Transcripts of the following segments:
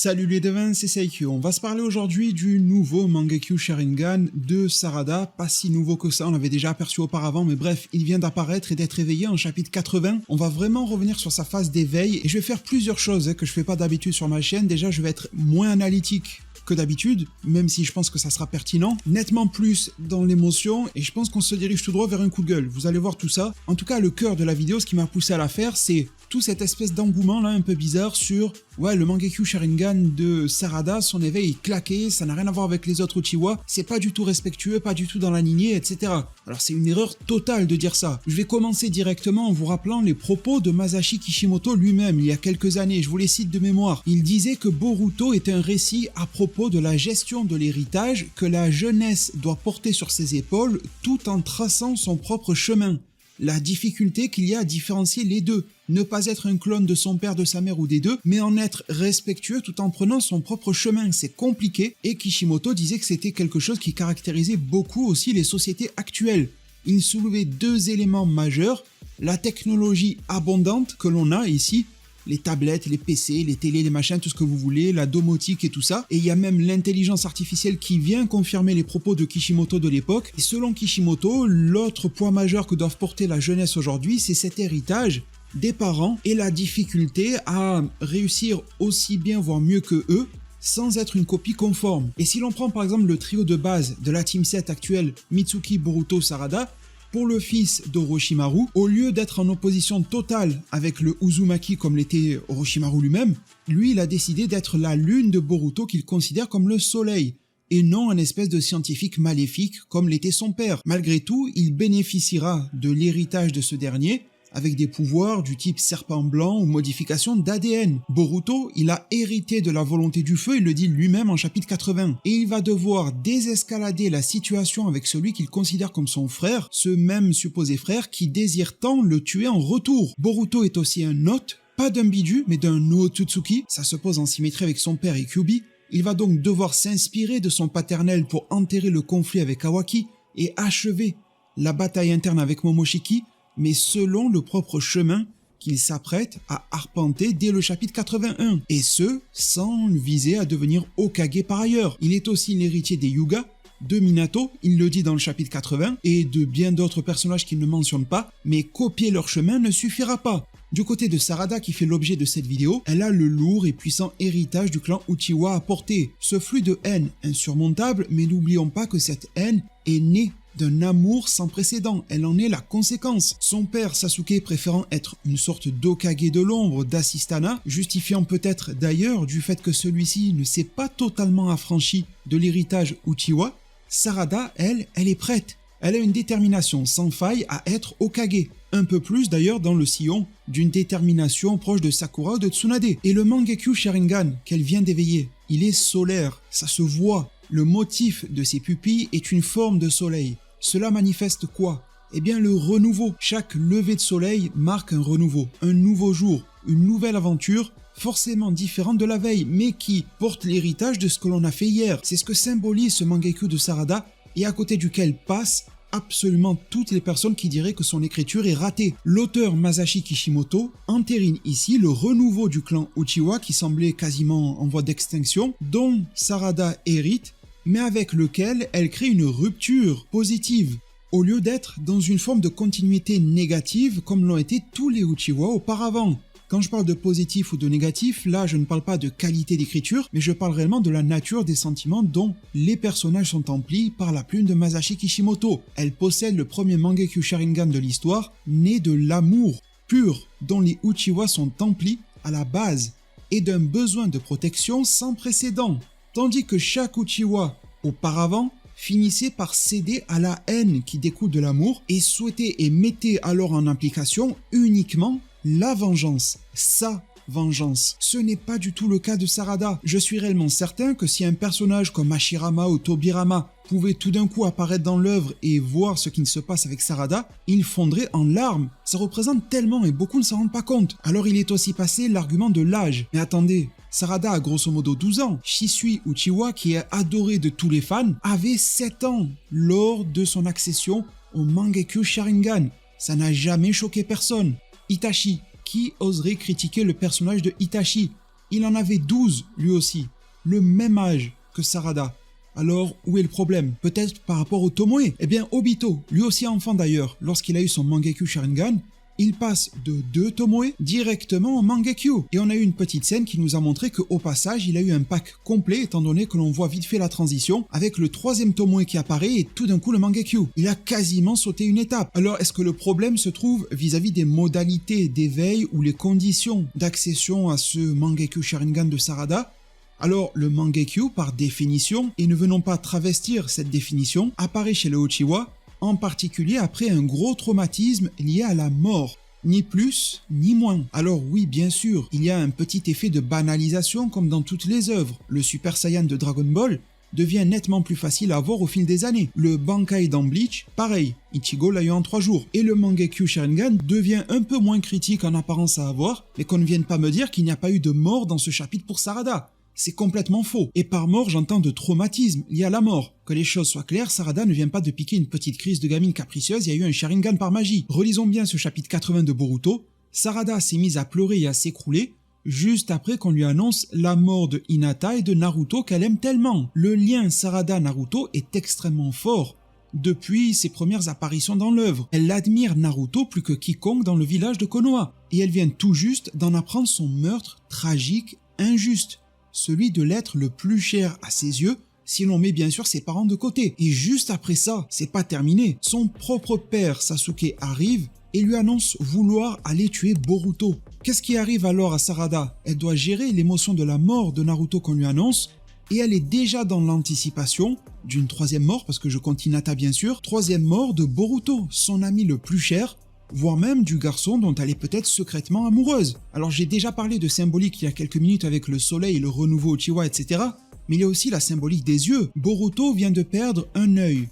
Salut les devins, c'est Saikyo. On va se parler aujourd'hui du nouveau Mangekyo Sharingan de Sarada. Pas si nouveau que ça, on l'avait déjà aperçu auparavant, mais bref, il vient d'apparaître et d'être réveillé en chapitre 80. On va vraiment revenir sur sa phase d'éveil et je vais faire plusieurs choses que je fais pas d'habitude sur ma chaîne. Déjà, je vais être moins analytique que d'habitude, même si je pense que ça sera pertinent, nettement plus dans l'émotion, et je pense qu'on se dirige tout droit vers un coup de gueule. Vous allez voir tout ça. En tout cas, le cœur de la vidéo, ce qui m'a poussé à la faire, c'est tout cette espèce d'engouement là un peu bizarre sur le Mangekyo Sharingan de Sarada, son éveil est claqué, ça n'a rien à voir avec les autres Uchiwa, c'est pas du tout respectueux, pas du tout dans la lignée, etc. Alors c'est une erreur totale de dire ça. Je vais commencer directement en vous rappelant les propos de Masashi Kishimoto lui-même il y a quelques années, je vous les cite de mémoire. Il disait que Boruto est un récit à propos de la gestion de l'héritage que la jeunesse doit porter sur ses épaules tout en traçant son propre chemin. La difficulté qu'il y a à différencier les deux. Ne pas être un clone de son père, de sa mère ou des deux, mais en être respectueux tout en prenant son propre chemin. C'est compliqué et Kishimoto disait que c'était quelque chose qui caractérisait beaucoup aussi les sociétés actuelles. Il soulevait deux éléments majeurs, la technologie abondante que l'on a ici, les tablettes, les PC, les télés, les machins, tout ce que vous voulez, la domotique et tout ça. Et il y a même l'intelligence artificielle qui vient confirmer les propos de Kishimoto de l'époque. Et selon Kishimoto, l'autre point majeur que doivent porter la jeunesse aujourd'hui, c'est cet héritage des parents et la difficulté à réussir aussi bien, voire mieux que eux, sans être une copie conforme. Et si l'on prend par exemple le trio de base de la Team 7 actuelle, Mitsuki, Boruto, Sarada, pour le fils d'Orochimaru, au lieu d'être en opposition totale avec le Uzumaki comme l'était Orochimaru lui-même, lui il a décidé d'être la lune de Boruto qu'il considère comme le soleil, et non un espèce de scientifique maléfique comme l'était son père. Malgré tout, il bénéficiera de l'héritage de ce dernier, avec des pouvoirs du type serpent blanc ou modification d'ADN. Boruto, il a hérité de la volonté du feu, il le dit lui-même en chapitre 80, et il va devoir désescalader la situation avec celui qu'il considère comme son frère, ce même supposé frère qui désire tant le tuer en retour. Boruto est aussi un hôte, pas d'un biju, mais d'un Otsutsuki, ça se pose en symétrie avec son père et Kyuubi. Il va donc devoir s'inspirer de son paternel pour enterrer le conflit avec Kawaki et achever la bataille interne avec Momoshiki, mais selon le propre chemin qu'il s'apprête à arpenter dès le chapitre 81, et ce, sans viser à devenir Hokage par ailleurs. Il est aussi l'héritier des Hyuga, de Minato, il le dit dans le chapitre 80, et de bien d'autres personnages qu'il ne mentionne pas, mais copier leur chemin ne suffira pas. Du côté de Sarada qui fait l'objet de cette vidéo, elle a le lourd et puissant héritage du clan Uchiwa à porter. Ce flux de haine insurmontable, mais n'oublions pas que cette haine est née d'un amour sans précédent, elle en est la conséquence. Son père Sasuke préférant être une sorte d'Hokage de l'ombre, d'Assistana, justifiant peut-être d'ailleurs du fait que celui-ci ne s'est pas totalement affranchi de l'héritage Uchiwa, Sarada, elle est prête. Elle a une détermination sans faille à être Hokage. Un peu plus d'ailleurs dans le sillon d'une détermination proche de Sakura ou de Tsunade. Et le Mangekyo Sharingan qu'elle vient d'éveiller, il est solaire, ça se voit. Le motif de ses pupilles est une forme de soleil. Cela manifeste quoi? Eh bien le renouveau. Chaque lever de soleil marque un renouveau, un nouveau jour, une nouvelle aventure, forcément différente de la veille, mais qui porte l'héritage de ce que l'on a fait hier. C'est ce que symbolise ce Mangekyo de Sarada, et à côté duquel passent absolument toutes les personnes qui diraient que son écriture est ratée. L'auteur Masashi Kishimoto entérine ici le renouveau du clan Uchiwa qui semblait quasiment en voie d'extinction, dont Sarada hérite, mais avec lequel elle crée une rupture positive, au lieu d'être dans une forme de continuité négative comme l'ont été tous les Uchiwa auparavant. Quand je parle de positif ou de négatif, là je ne parle pas de qualité d'écriture, mais je parle réellement de la nature des sentiments dont les personnages sont emplis par la plume de Masashi Kishimoto. Elle possède le premier Mangekyo Sharingan de l'histoire, né de l'amour pur dont les Uchiwa sont emplis à la base, et d'un besoin de protection sans précédent. Tandis que chaque Uchiwa, auparavant, finissait par céder à la haine qui découle de l'amour et souhaitait et mettait alors en application uniquement la vengeance, sa vengeance. Ce n'est pas du tout le cas de Sarada. Je suis réellement certain que si un personnage comme Hashirama ou Tobirama pouvait tout d'un coup apparaître dans l'œuvre et voir ce qui se passe avec Sarada, il fondrait en larmes. Ça représente tellement et beaucoup ne s'en rendent pas compte. Alors il est aussi passé l'argument de l'âge. Mais attendez, Sarada a grosso modo 12 ans. Shisui Uchiwa, qui est adoré de tous les fans, avait 7 ans lors de son accession au Mangekyo Sharingan. Ça n'a jamais choqué personne. Itachi, qui oserait critiquer le personnage de Itachi? Il en avait 12 lui aussi, le même âge que Sarada. Alors, où est le problème? Peut-être par rapport au Tomoe? Eh bien, Obito, lui aussi enfant d'ailleurs, lorsqu'il a eu son Mangekyo Sharingan, il passe de 2 Tomoe directement au Mangekyo. Et on a eu une petite scène qui nous a montré qu'au passage, il a eu un pack complet, étant donné que l'on voit vite fait la transition, avec le 3e Tomoe qui apparaît et tout d'un coup le Mangekyo. Il a quasiment sauté une étape. Alors, est-ce que le problème se trouve vis-à-vis des modalités d'éveil ou les conditions d'accession à ce Mangekyo Sharingan de Sarada? Alors, le Mangekyo, par définition, et ne venons pas travestir cette définition, apparaît chez le Uchiwa, en particulier après un gros traumatisme lié à la mort. Ni plus, ni moins. Alors oui, bien sûr, il y a un petit effet de banalisation comme dans toutes les œuvres. Le Super Saiyan de Dragon Ball devient nettement plus facile à avoir au fil des années. Le Bankai dans Bleach, pareil, Ichigo l'a eu en 3 jours. Et le Mangekyo Sharingan devient un peu moins critique en apparence à avoir, mais qu'on ne vienne pas me dire qu'il n'y a pas eu de mort dans ce chapitre pour Sarada. C'est complètement faux. Et par mort, j'entends de traumatisme lié à la mort. Que les choses soient claires, Sarada ne vient pas de piquer une petite crise de gamine capricieuse, il y a eu un Sharingan par magie. Relisons bien ce chapitre 80 de Boruto. Sarada s'est mise à pleurer et à s'écrouler, juste après qu'on lui annonce la mort de Hinata et de Naruto qu'elle aime tellement. Le lien Sarada-Naruto est extrêmement fort. Depuis ses premières apparitions dans l'œuvre, elle admire Naruto plus que quiconque dans le village de Konoha. Et elle vient tout juste d'en apprendre son meurtre tragique, injuste. Celui de l'être le plus cher à ses yeux, si l'on met bien sûr ses parents de côté. Et juste après ça, c'est pas terminé. Son propre père Sasuke arrive et lui annonce vouloir aller tuer Boruto. Qu'est-ce qui arrive alors à Sarada? Elle doit gérer l'émotion de la mort de Naruto qu'on lui annonce, et elle est déjà dans l'anticipation d'une 3e mort, parce que je compte Hinata bien sûr, 3e mort de Boruto, son ami le plus cher, voire même du garçon dont elle est peut-être secrètement amoureuse. Alors j'ai déjà parlé de symbolique il y a quelques minutes avec le soleil, le renouveau Uchiwa, etc. Mais il y a aussi la symbolique des yeux. Boruto vient de perdre un œil.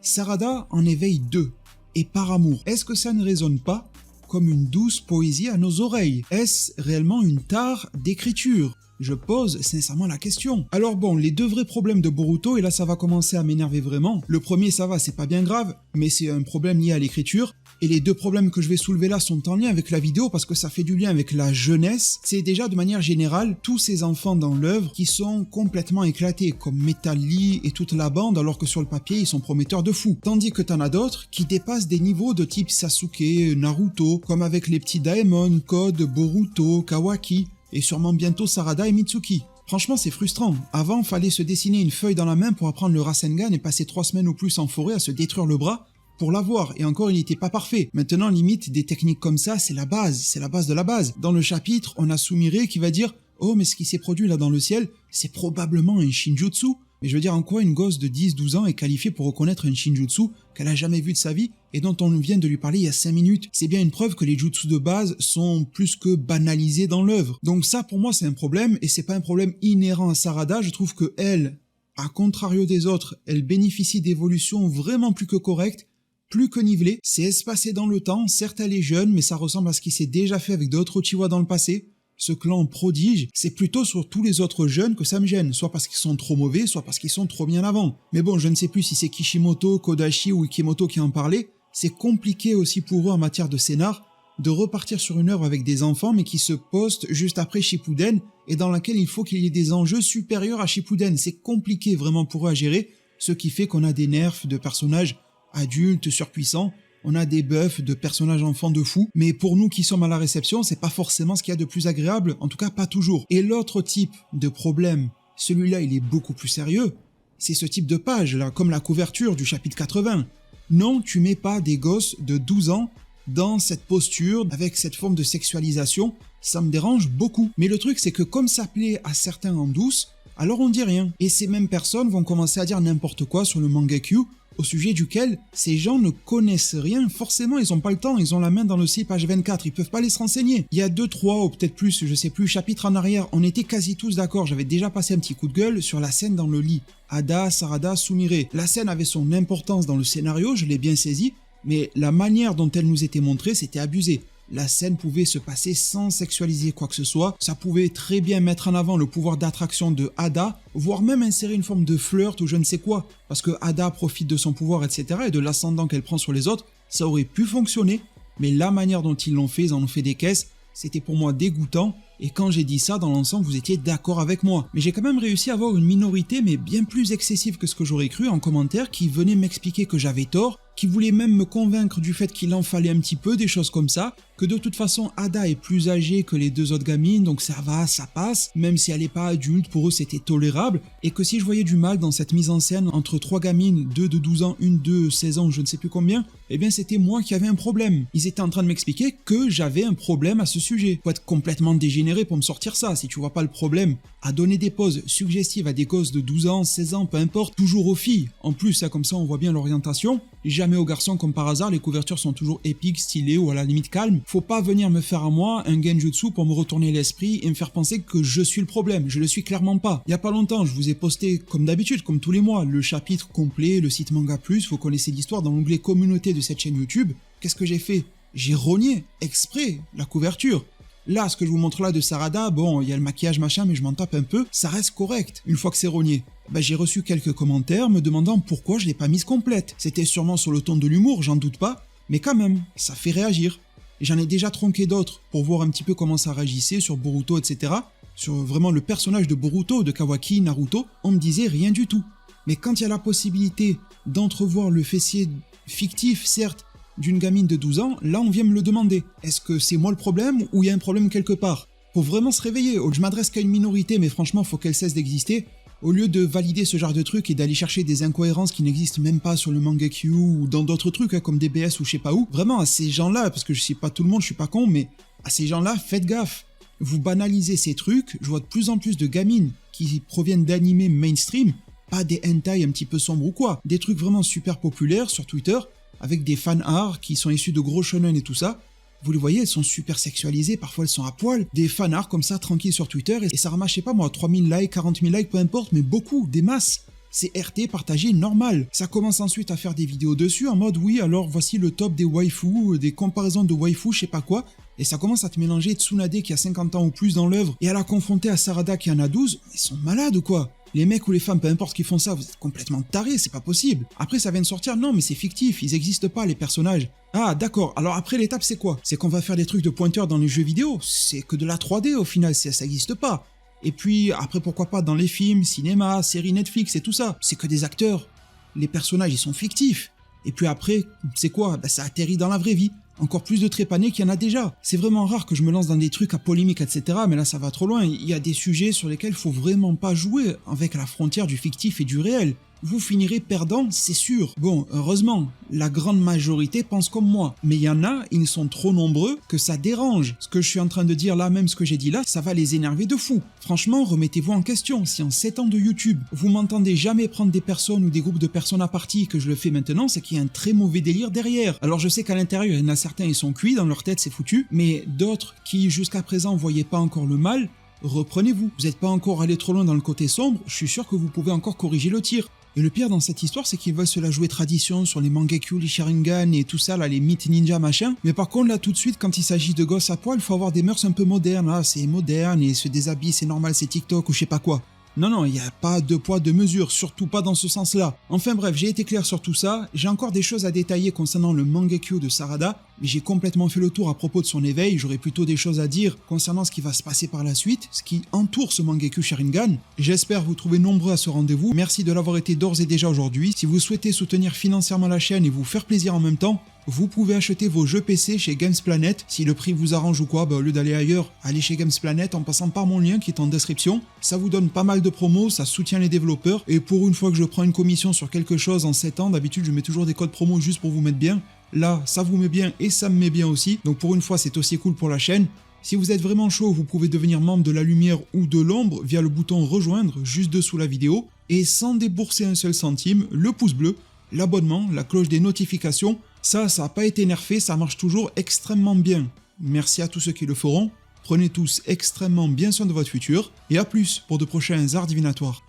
Sarada en éveille 2. Et par amour, est-ce que ça ne résonne pas comme une douce poésie à nos oreilles? Est-ce réellement une tare d'écriture? Je pose sincèrement la question. Alors bon, les 2 vrais problèmes de Boruto, et là ça va commencer à m'énerver vraiment. Le premier, ça va, c'est pas bien grave, mais c'est un problème lié à l'écriture. Et les 2 problèmes que je vais soulever là sont en lien avec la vidéo parce que ça fait du lien avec la jeunesse. C'est déjà de manière générale tous ces enfants dans l'œuvre qui sont complètement éclatés, comme Metal Lee et toute la bande, alors que sur le papier ils sont prometteurs de fou. Tandis que t'en as d'autres qui dépassent des niveaux de type Sasuke, Naruto, comme avec les petits Daemon, Code, Boruto, Kawaki, et sûrement bientôt Sarada et Mitsuki. Franchement, c'est frustrant. Avant, fallait se dessiner une feuille dans la main pour apprendre le Rasengan et passer 3 semaines ou plus en forêt à se détruire le bras pour l'avoir, et encore il n'était pas parfait. Maintenant, limite, des techniques comme ça, c'est la base de la base. Dans le chapitre, on a Sumire qui va dire « Oh, mais ce qui s'est produit là dans le ciel, c'est probablement un Shinjutsu ». Mais je veux dire, en quoi une gosse de 10-12 ans est qualifiée pour reconnaître un Shinjutsu qu'elle a jamais vu de sa vie et dont on vient de lui parler il y a 5 minutes? C'est bien une preuve que les jutsu de base sont plus que banalisés dans l'œuvre. Donc ça, pour moi, c'est un problème, et c'est pas un problème inhérent à Sarada. Je trouve que elle, à contrario des autres, elle bénéficie d'évolutions vraiment plus que correctes, plus que nivelées. C'est espacé dans le temps, certes elle est jeune, mais ça ressemble à ce qui s'est déjà fait avec d'autres Uchiwa dans le passé. Ce clan prodige, c'est plutôt sur tous les autres jeunes que ça me gêne, soit parce qu'ils sont trop mauvais, soit parce qu'ils sont trop bien avant. Mais bon, je ne sais plus si c'est Kishimoto, Kodashi ou Ikemoto qui en parlait, c'est compliqué aussi pour eux en matière de scénar, de repartir sur une œuvre avec des enfants mais qui se postent juste après Shippuden et dans laquelle il faut qu'il y ait des enjeux supérieurs à Shippuden. C'est compliqué vraiment pour eux à gérer, ce qui fait qu'on a des nerfs de personnages adultes surpuissants, on a des buffs de personnages enfants de fou, mais pour nous qui sommes à la réception, c'est pas forcément ce qu'il y a de plus agréable, en tout cas pas toujours. Et l'autre type de problème, celui-là il est beaucoup plus sérieux, c'est ce type de page là, comme la couverture du chapitre 80. Non, tu mets pas des gosses de 12 ans dans cette posture, avec cette forme de sexualisation, ça me dérange beaucoup. Mais le truc c'est que comme ça plaît à certains en douce, alors on dit rien. Et ces mêmes personnes vont commencer à dire n'importe quoi sur le Mangekyo, au sujet duquel ces gens ne connaissent rien, forcément ils ont pas le temps, ils ont la main dans le site page 24, ils peuvent pas aller se renseigner. Il y a 2, 3 ou peut-être plus, je sais plus, chapitres en arrière, on était quasi tous d'accord, j'avais déjà passé un petit coup de gueule sur la scène dans le lit. Ada, Sarada, Sumire. La scène avait son importance dans le scénario, je l'ai bien saisi, mais la manière dont elle nous était montrée, c'était abusé. La scène pouvait se passer sans sexualiser quoi que ce soit, ça pouvait très bien mettre en avant le pouvoir d'attraction de Ada, voire même insérer une forme de flirt ou je ne sais quoi, parce que Ada profite de son pouvoir, etc., et de l'ascendant qu'elle prend sur les autres, ça aurait pu fonctionner, mais la manière dont ils l'ont fait, ils en ont fait des caisses, c'était pour moi dégoûtant, Et quand j'ai dit ça, dans l'ensemble, vous étiez d'accord avec moi. Mais j'ai quand même réussi à avoir une minorité, mais bien plus excessive que ce que j'aurais cru, en commentaire, qui venait m'expliquer que j'avais tort, qui voulait même me convaincre du fait qu'il en fallait un petit peu, des choses comme ça, que de toute façon Ada est plus âgée que les deux autres gamines, donc ça va, ça passe, même si elle n'est pas adulte, pour eux c'était tolérable, et que si je voyais du mal dans cette mise en scène entre trois gamines, deux de 12 ans, une de 16 ans, je ne sais plus combien, eh bien c'était moi qui avais un problème. Ils étaient en train de m'expliquer que j'avais un problème à ce sujet. Faut être complètement dégénéré pour me sortir ça, si tu vois pas le problème. À donner des poses suggestives à des gosses de 12 ans, 16 ans, peu importe, toujours aux filles. En plus, comme ça on voit bien l'orientation. Jamais aux garçons comme par hasard, les couvertures sont toujours épiques, stylées ou à la limite calmes. Faut pas venir me faire à moi un genjutsu pour me retourner l'esprit et me faire penser que je suis le problème. Je le suis clairement pas. Il y a pas longtemps, je vous ai posté comme d'habitude, comme tous les mois, le chapitre complet, le site Manga Plus, vous connaissez l'histoire dans l'onglet communauté de cette chaîne YouTube. Qu'est-ce que j'ai fait? J'ai rogné, exprès, la couverture. Là, ce que je vous montre là de Sarada, bon, il y a le maquillage machin, mais je m'en tape un peu, ça reste correct, une fois que c'est rogné. J'ai reçu quelques commentaires me demandant pourquoi je l'ai pas mise complète. C'était sûrement sur le ton de l'humour, j'en doute pas, mais quand même, ça fait réagir. Et j'en ai déjà tronqué d'autres pour voir un petit peu comment ça réagissait sur Boruto, etc. Sur vraiment le personnage de Boruto, de Kawaki, Naruto, on me disait rien du tout. Mais quand il y a la possibilité d'entrevoir le fessier fictif, certes, d'une gamine de 12 ans, là on vient me le demander. Est-ce que c'est moi le problème ou il y a un problème quelque part? Faut vraiment se réveiller. Je m'adresse qu'à une minorité, mais franchement, faut qu'elle cesse d'exister. Au lieu de valider ce genre de trucs et d'aller chercher des incohérences qui n'existent même pas sur le Mangekyo ou dans d'autres trucs comme DBS ou je sais pas où, vraiment à ces gens-là, parce que je sais pas tout le monde, je suis pas con, mais à ces gens-là, faites gaffe. Vous banalisez ces trucs, je vois de plus en plus de gamines qui proviennent d'animés mainstream, pas des hentai un petit peu sombres ou quoi, des trucs vraiment super populaires sur Twitter, avec des fan art qui sont issus de gros shonen et tout ça. Vous les voyez, elles sont super sexualisées, parfois elles sont à poil. Des fan art comme ça, tranquilles sur Twitter, et ça ramasse, je sais pas moi, 3000 likes, 40 000 likes, peu importe, mais beaucoup, des masses. C'est RT, partagé, normal. Ça commence ensuite à faire des vidéos dessus, en mode, oui, alors voici le top des waifus, des comparaisons de waifus, je sais pas quoi. Et ça commence à te mélanger Tsunade qui a 50 ans ou plus dans l'œuvre, et à la confronter à Sarada qui en a 12, ils sont malades ou quoi? Les mecs ou les femmes, peu importe qui font ça, vous êtes complètement tarés, c'est pas possible. Après ça vient de sortir, non mais c'est fictif, ils existent pas les personnages. Ah d'accord, alors après l'étape c'est quoi? C'est qu'on va faire des trucs de pointeur dans les jeux vidéo, c'est que de la 3D au final, ça existe pas. Et puis après pourquoi pas dans les films, cinéma, séries Netflix et tout ça, c'est que des acteurs. Les personnages ils sont fictifs. Et puis après, c'est quoi? Ça atterrit dans la vraie vie. Encore plus de trépanés qu'il y en a déjà. C'est vraiment rare que je me lance dans des trucs à polémique, etc. Mais là, ça va trop loin. Il y a des sujets sur lesquels il faut vraiment pas jouer avec la frontière du fictif et du réel. Vous finirez perdant, c'est sûr. Bon, heureusement, la grande majorité pense comme moi. Mais il y en a, ils sont trop nombreux que ça dérange. Ce que je suis en train de dire là, même ce que j'ai dit là, ça va les énerver de fou. Franchement, remettez-vous en question. Si en 7 ans de YouTube, vous m'entendez jamais prendre des personnes ou des groupes de personnes à partie que je le fais maintenant, c'est qu'il y a un très mauvais délire derrière. Alors je sais qu'à l'intérieur, il y en a certains, ils sont cuits, dans leur tête c'est foutu, mais d'autres qui jusqu'à présent voyaient pas encore le mal, reprenez-vous. Vous n'êtes pas encore allé trop loin dans le côté sombre, je suis sûr que vous pouvez encore corriger le tir. Et le pire dans cette histoire, c'est qu'ils veulent se la jouer tradition sur les Mangekyo, les Sharingan et tout ça, là, les mythes ninja machin. Mais par contre, là, tout de suite, quand il s'agit de gosses à poil, il faut avoir des mœurs un peu modernes. Là, c'est moderne et se déshabiller, c'est normal, c'est TikTok ou je sais pas quoi. Non, il n'y a pas de poids, de mesure, surtout pas dans ce sens-là. Enfin bref, j'ai été clair sur tout ça, j'ai encore des choses à détailler concernant le Mangekyo de Sarada, mais j'ai complètement fait le tour à propos de son éveil, j'aurai plutôt des choses à dire concernant ce qui va se passer par la suite, ce qui entoure ce Mangekyo Sharingan. J'espère vous trouver nombreux à ce rendez-vous, merci de l'avoir été d'ores et déjà aujourd'hui. Si vous souhaitez soutenir financièrement la chaîne et vous faire plaisir en même temps, vous pouvez acheter vos jeux PC chez Games Planet. Si le prix vous arrange ou quoi, au lieu d'aller ailleurs, allez chez Games Planet en passant par mon lien qui est en description. Ça vous donne pas mal de promos, ça soutient les développeurs. Et pour une fois que je prends une commission sur quelque chose en 7 ans, d'habitude je mets toujours des codes promo juste pour vous mettre bien. Là, ça vous met bien et ça me met bien aussi. Donc pour une fois, c'est aussi cool pour la chaîne. Si vous êtes vraiment chaud, vous pouvez devenir membre de la lumière ou de l'ombre via le bouton rejoindre juste dessous la vidéo. Et sans débourser un seul centime, le pouce bleu, l'abonnement, la cloche des notifications, ça n'a pas été nerfé, ça marche toujours extrêmement bien. Merci à tous ceux qui le feront, prenez tous extrêmement bien soin de votre futur, et à plus pour de prochains arts divinatoires.